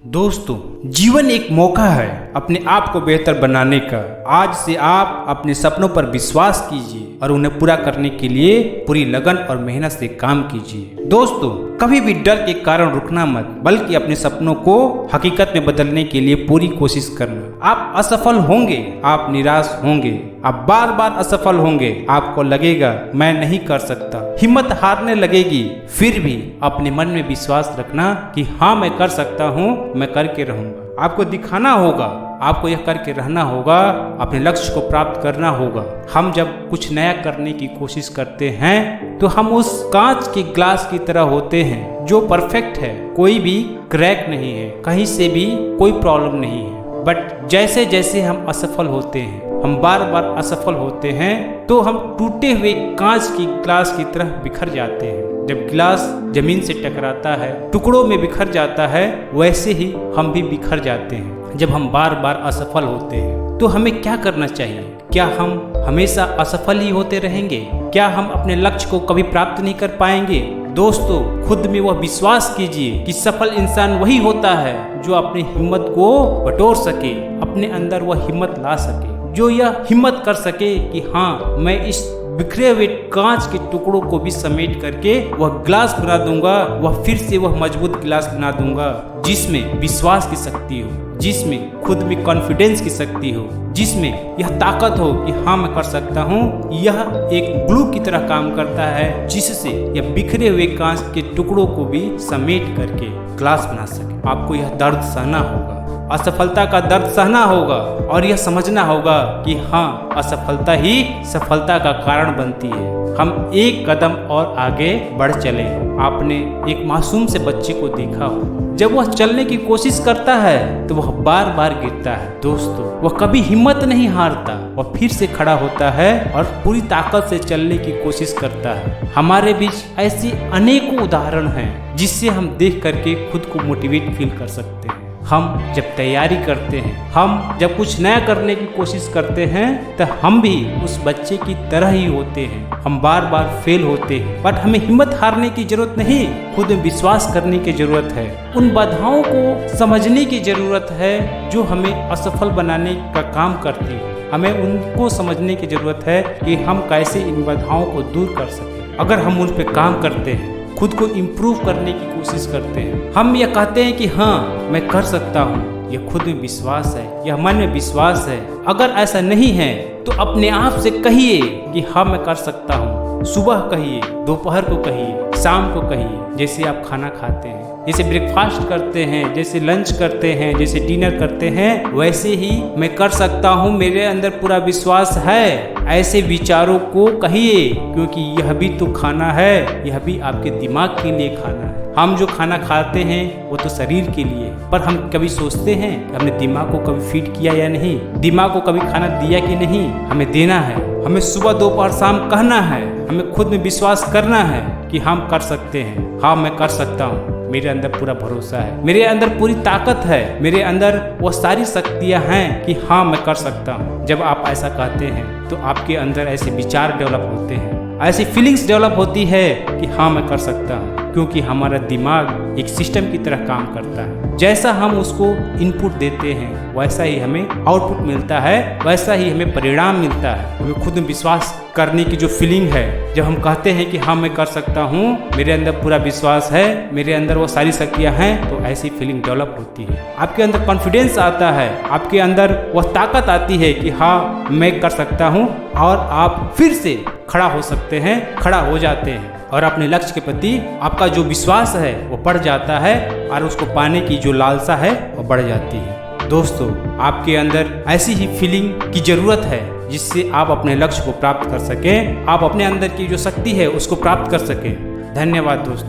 दोस्तों, जीवन एक मौका है अपने आप को बेहतर बनाने का। आज से आप अपने सपनों पर विश्वास कीजिए और उन्हें पूरा करने के लिए पूरी लगन और मेहनत से काम कीजिए। दोस्तों, कभी भी डर के कारण रुकना मत, बल्कि अपने सपनों को हकीकत में बदलने के लिए पूरी कोशिश करना। आप असफल होंगे, आप निराश होंगे, आप बार बार असफल होंगे, आपको लगेगा मैं नहीं कर सकता, हिम्मत हारने लगेगी। फिर भी अपने मन में विश्वास रखना कि हाँ मैं कर सकता हूँ, मैं करके रहूंगा। आपको दिखाना होगा, आपको यह करके रहना होगा, अपने लक्ष्य को प्राप्त करना होगा। हम जब कुछ नया करने की कोशिश करते हैं तो हम उस कांच के ग्लास की तरह होते हैं जो परफेक्ट है, कोई भी क्रैक नहीं है, कहीं से भी कोई प्रॉब्लम नहीं है। बट जैसे जैसे हम असफल होते हैं, हम बार बार असफल होते हैं, तो हम टूटे हुए कांच की ग्लास की तरह बिखर जाते हैं। जब गिलास जमीन से टकराता है, टुकड़ों में बिखर जाता है, वैसे ही हम भी बिखर जाते हैं। जब हम बार बार असफल होते हैं तो हमें क्या करना चाहिए? क्या हम हमेशा असफल ही होते रहेंगे? क्या हम अपने लक्ष्य को कभी प्राप्त नहीं कर पाएंगे? दोस्तों, खुद में वह विश्वास कीजिए कि सफल इंसान वही होता है जो अपनी हिम्मत को बटोर सके, अपने अंदर वह हिम्मत ला सके, जो यह हिम्मत कर सके कि हाँ मैं इस बिखरे हुए कांच के टुकड़ों को भी समेट करके वह ग्लास बना दूंगा, वह फिर से वह मजबूत ग्लास बना दूंगा, जिसमें विश्वास की शक्ति हो, जिसमें खुद में कॉन्फिडेंस की शक्ति हो, जिसमें यह ताकत हो कि हाँ मैं कर सकता हूँ। यह एक ग्लू की तरह काम करता है, जिससे यह बिखरे हुए कांच के टुकड़ों को भी समेट करके ग्लास बना सके। आपको यह दर्द सहना होगा, असफलता का दर्द सहना होगा और यह समझना होगा कि हाँ, असफलता ही सफलता का कारण बनती है। हम एक कदम और आगे बढ़ चले। आपने एक मासूम से बच्चे को देखा हो, जब वह चलने की कोशिश करता है तो वह बार बार गिरता है। दोस्तों, वह कभी हिम्मत नहीं हारता, वह फिर से खड़ा होता है और पूरी ताकत से चलने की कोशिश करता है। हमारे बीच ऐसी अनेकों उदाहरण हैं जिससे हम देख करके खुद को मोटिवेट फील कर सकते हैं। हम जब तैयारी करते हैं, हम जब कुछ नया करने की कोशिश करते हैं, तो हम भी उस बच्चे की तरह ही होते हैं। हम बार बार फेल होते हैं, बट हमें हिम्मत हारने की जरूरत नहीं, खुद में विश्वास करने की जरूरत है। उन बाधाओं को समझने की जरूरत है जो हमें असफल बनाने का काम करती है। हमें उनको समझने की जरूरत है कि हम कैसे इन बाधाओं को दूर कर सकें। अगर हम उन पर काम करते हैं, खुद को इम्प्रूव करने की कोशिश करते हैं, हम यह कहते हैं कि हाँ मैं कर सकता हूँ, यह खुद में विश्वास है, यह मन में विश्वास है। अगर ऐसा नहीं है तो अपने आप से कहिए कि हाँ मैं कर सकता हूँ। सुबह कहिए, दोपहर को कहिए, शाम को कहिए। जैसे आप खाना खाते हैं, जैसे ब्रेकफास्ट करते हैं, जैसे लंच करते हैं, जैसे डिनर करते हैं, वैसे ही मैं कर सकता हूँ, मेरे अंदर पूरा विश्वास है। ऐसे विचारों को कहिए, क्योंकि यह भी तो खाना है, यह भी आपके दिमाग के लिए खाना है। हम जो खाना खाते हैं वो तो शरीर के लिए, पर हम कभी सोचते हैं कि हमने दिमाग को कभी फीड किया या नहीं, दिमाग को कभी खाना दिया कि नहीं। हमें देना है, हमें सुबह दोपहर शाम कहना है, हमें खुद में विश्वास करना है कि हम कर सकते हैं। हाँ मैं कर सकता हूँ, मेरे अंदर पूरा भरोसा है, मेरे अंदर पूरी ताकत है, मेरे अंदर वो सारी शक्तियाँ हैं कि हाँ मैं कर सकता हूँ। जब आप ऐसा कहते हैं तो आपके अंदर ऐसे विचार डेवलप होते हैं, ऐसी फीलिंग्स डेवलप होती है कि हाँ मैं कर सकता हूँ, क्योंकि हमारा दिमाग एक सिस्टम की तरह काम करता है। जैसा हम उसको इनपुट देते हैं वैसा ही हमें आउटपुट मिलता है, वैसा ही हमें परिणाम मिलता है। हमें खुद में विश्वास करने की जो फीलिंग है, जब हम कहते हैं कि हाँ मैं कर सकता हूँ, मेरे अंदर पूरा विश्वास है, मेरे अंदर वो सारी शक्तियाँ हैं, तो ऐसी फीलिंग डेवलप होती है। आपके अंदर कॉन्फिडेंस आता है, आपके अंदर वह ताकत आती है कि हाँ मैं कर सकता हूँ, और आप फिर से खड़ा हो सकते हैं, खड़ा हो जाते हैं, और अपने लक्ष्य के प्रति आपका जो विश्वास है वो बढ़ जाता है, और उसको पाने की जो लालसा है वो बढ़ जाती है। दोस्तों, आपके अंदर ऐसी ही फीलिंग की जरूरत है जिससे आप अपने लक्ष्य को प्राप्त कर सकें, आप अपने अंदर की जो शक्ति है उसको प्राप्त कर सकें। धन्यवाद दोस्तों।